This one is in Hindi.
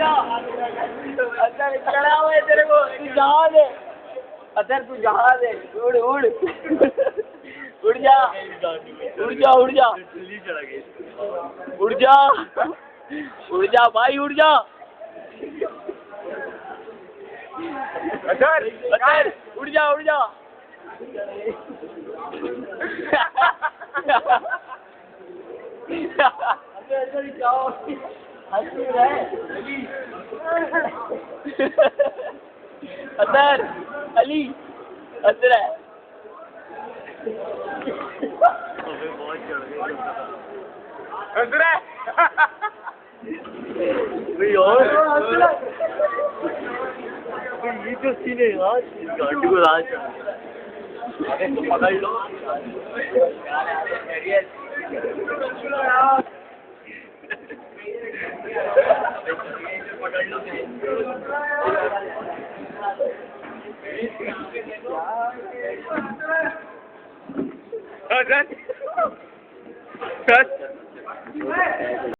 जा। अदर चढ़ा हुआ है तेरे को, तू जहाज है। अदर तू जहाज है, उड़ उड़ उड़ जा, उड़ जा, उड़ जा, उड़ जा, उड़ जा भाई, उड़ जा। अदर अदर उड़ जा, उड़ जा। अदर जाओ, हंसी रहे। अदर अली अदर है। अदर है। ये तो सीन है यार, गाड़ी को राज पकड़ लो। पकड़ लो।